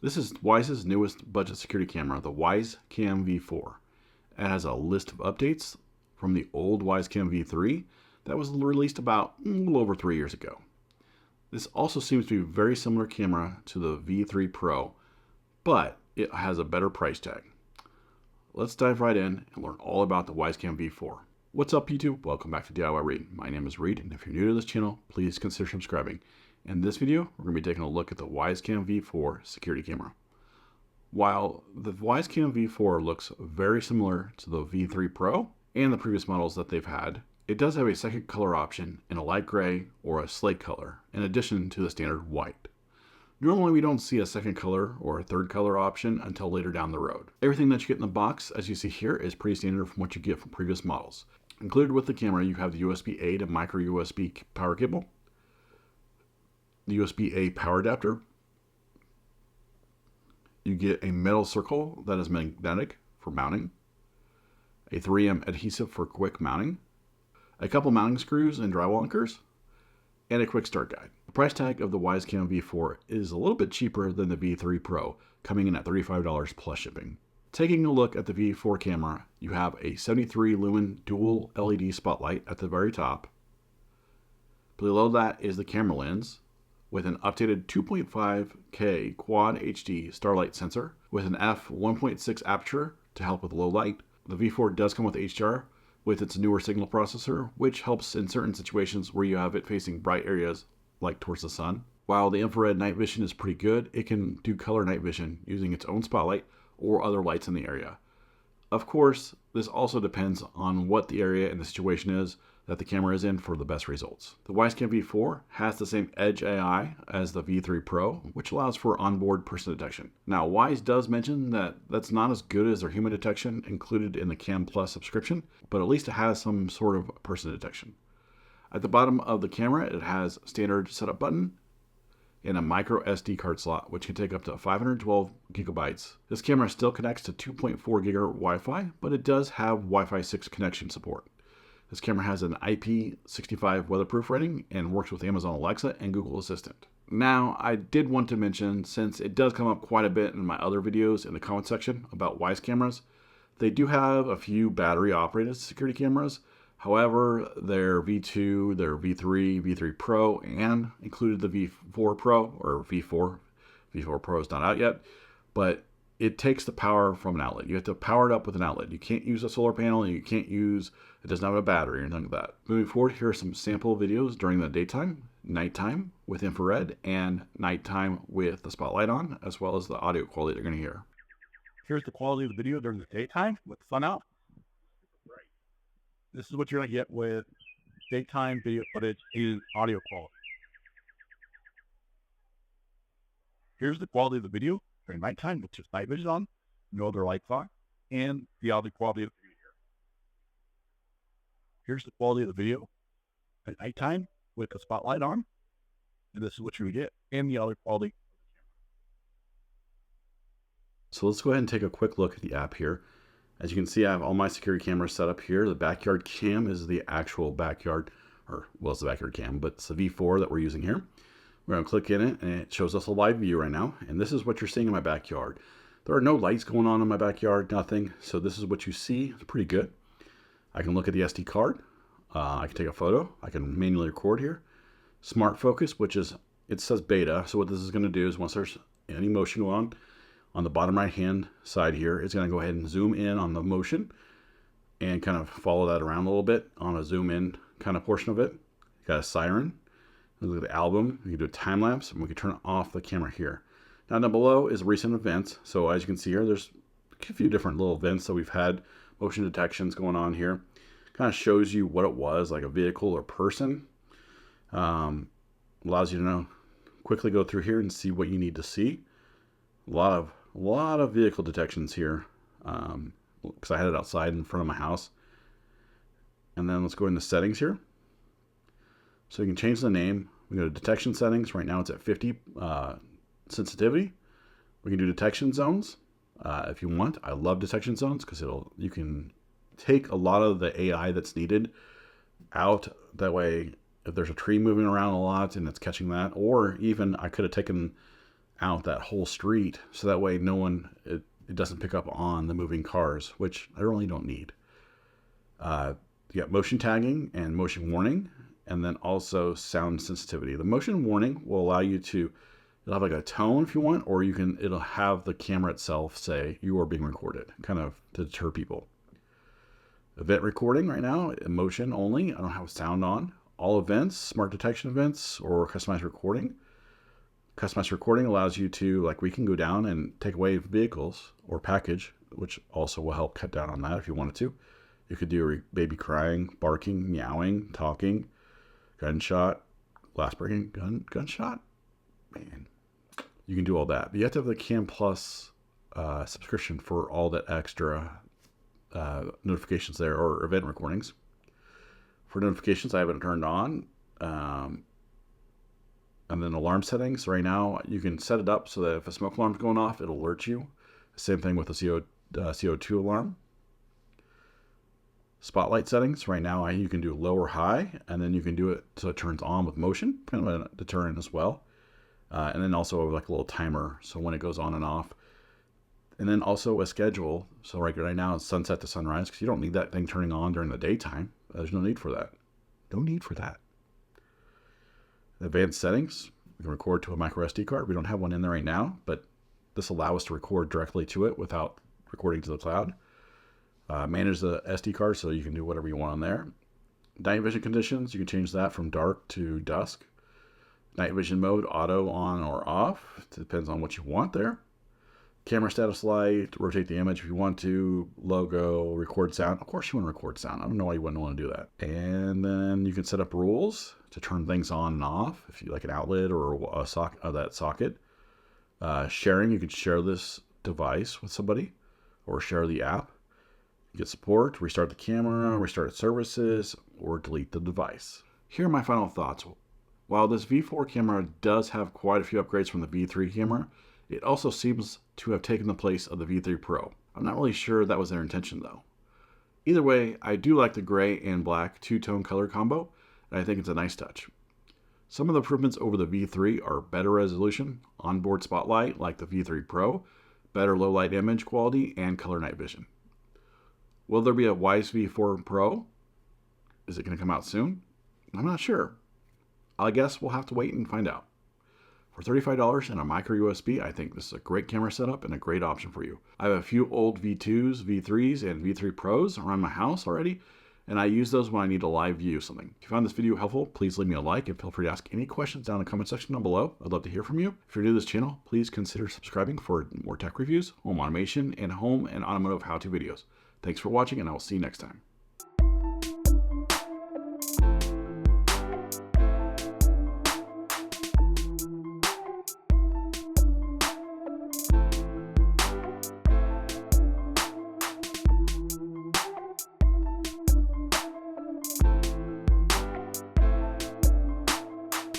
This is Wyze's newest budget security camera, the Wyze Cam V4. It has a list of updates from the old Wyze Cam V3 that was released about a little over 3 years ago. This also seems to be a very similar camera to the V3 Pro, but it has a better price tag. Let's dive right in and learn all about the Wyze Cam V4. What's up YouTube? Welcome back to DIY Reid. My name is Reid, and if you're new to this channel, please consider subscribing. In this video, we're going to be taking a look at the Wyze Cam V4 security camera. While the Wyze Cam V4 looks very similar to the V3 Pro and the previous models that they've had, it does have a second color option in a light gray or a slate color, in addition to the standard white. Normally we don't see a second color or a third color option until later down the road. Everything that you get in the box, as you see here, is pretty standard from what you get from previous models. Included with the camera, you have the USB-A to micro USB power cable, the USB-A power adapter. You get a metal circle that is magnetic for mounting, a 3M adhesive for quick mounting, a couple mounting screws and drywall anchors, and a quick start guide. The price tag of the Wyze Cam V4 is a little bit cheaper than the V3 Pro, coming in at $35 plus shipping. Taking a look at the V4 camera, you have a 73 lumen dual LED spotlight at the very top. Below that is the camera lens with an updated 2.5K quad HD starlight sensor with an f1.6 aperture to help with low light. The V4 does come with HDR with its newer signal processor, which helps in certain situations where you have it facing bright areas like towards the sun. While the infrared night vision is pretty good, it can do color night vision using its own spotlight or other lights in the area. Of course, this also depends on what the area and the situation is that the camera is in for the best results. The Wyze Cam V4 has the same Edge AI as the V3 Pro, which allows for onboard person detection. Now, Wyze does mention that that's not as good as their human detection included in the Cam Plus subscription, but at least it has some sort of person detection. At the bottom of the camera, it has standard setup button and a micro SD card slot, which can take up to 512 gigabytes. This camera still connects to 2.4 gigahertz Wi-Fi, but it does have Wi-Fi 6 connection support. This camera has an IP65 weatherproof rating and works with Amazon Alexa and Google Assistant. Now, I did want to mention, since it does come up quite a bit in my other videos in the comment section about Wyze cameras, they do have a few battery operated security cameras. However, their V2, their V3, V3 Pro, and included the V4 Pro, or V4. V4 Pro is not out yet, but it takes the power from an outlet. You have to power it up with an outlet. You can't use a solar panel, and it doesn't have a battery or anything like that. Moving forward, here are some sample videos during the daytime, nighttime with infrared, and nighttime with the spotlight on, as well as the audio quality they're going to hear. Here's the quality of the video during the daytime with the sun out. This is what you're going to get with daytime video footage in audio quality. Here's the quality of the video during nighttime with just night vision on, no other lights on, and the audio quality of the video here. Here's the quality of the video at nighttime with the spotlight on, and this is what you get, and the audio quality. So let's go ahead and take a quick look at the app here. As you can see, I have all my security cameras set up here. The backyard cam is the actual backyard, it's the backyard cam, but it's the V4 that we're using here. We're going to click in it, and it shows us a live view right now. And this is what you're seeing in my backyard. There are no lights going on in my backyard, nothing. So this is what you see. It's pretty good. I can look at the SD card. I can take a photo. I can manually record here. Smart focus, which is, it says beta. So what this is going to do is once there's any motion going on the bottom right hand side here, it's going to go ahead and zoom in on the motion and kind of follow that around a little bit on a zoom in kind of portion of it. You got a siren. Look at the album. We can do a time lapse, and we can turn off the camera here. Now down below is recent events. So as you can see here, there's a few different little events that we've had motion detections going on here. Kind of shows you what it was, like a vehicle or person. Allows you to know, quickly go through here and see what you need to see. A lot of vehicle detections here, because I had it outside in front of my house. And then let's go into settings here. So you can change the name. We go to detection settings. Right now it's at 50 sensitivity. We can do detection zones if you want. I love detection zones because you can take a lot of the AI that's needed out. That way, if there's a tree moving around a lot and it's catching that, or even I could have taken out that whole street, so that way it doesn't pick up on the moving cars, which I really don't need. You got motion tagging and motion warning, and then also sound sensitivity. The motion warning will allow you to, it'll have like a tone if you want, or it'll have the camera itself say you are being recorded, kind of to deter people. Event recording right now, motion only. I don't have sound on. All events, smart detection events, or customized recording. Customized recording allows you to, like, we can go down and take away vehicles or package, which also will help cut down on that if you wanted to. You could do a baby crying, barking, meowing, talking, gunshot, glass breaking, gunshot. Man, you can do all that. But you have to have the Cam Plus subscription for all that extra notifications there, or event recordings. For notifications, I have it turned on. And then alarm settings. Right now, you can set it up so that if a smoke alarm is going off, it'll alert you. Same thing with the CO2 alarm. Spotlight settings. Right now, you can do low or high, and then you can do it so it turns on with motion, kind of a deterrent as well. And then also like a little timer, so when it goes on and off. And then also a schedule. So right now it's sunset to sunrise, because you don't need that thing turning on during the daytime. There's no need for that. No need for that. Advanced settings. We can record to a micro SD card. We don't have one in there right now, but this allows us to record directly to it without recording to the cloud. Manage the SD card so you can do whatever you want on there. Night vision conditions, you can change that from dark to dusk. Night vision mode, auto on or off. It depends on what you want there. Camera status light, rotate the image if you want to. Logo, record sound. Of course you want to record sound. I don't know why you wouldn't want to do that. And then you can set up rules to turn things on and off if you like an outlet or a socket. Sharing, you can share this device with somebody or share the app. You get support, restart the camera, restart services, or delete the device. Here are my final thoughts. While this V4 camera does have quite a few upgrades from the V3 camera, it also seems to have taken the place of the V3 Pro. I'm not really sure that was their intention though. Either way, I do like the gray and black two-tone color combo, and I think it's a nice touch. Some of the improvements over the V3 are better resolution, onboard spotlight like the V3 Pro, better low light image quality, and color night vision. Will there be a Wyze V4 Pro? Is it going to come out soon? I'm not sure. I guess we'll have to wait and find out. For $35 and a micro USB, I think this is a great camera setup and a great option for you. I have a few old V2s, V3s, and V3 Pros around my house already, and I use those when I need to live view something. If you found this video helpful, please leave me a like and feel free to ask any questions down in the comment section down below. I'd love to hear from you. If you're new to this channel, please consider subscribing for more tech reviews, home automation, and home and automotive how-to videos. Thanks for watching, and I will see you next time.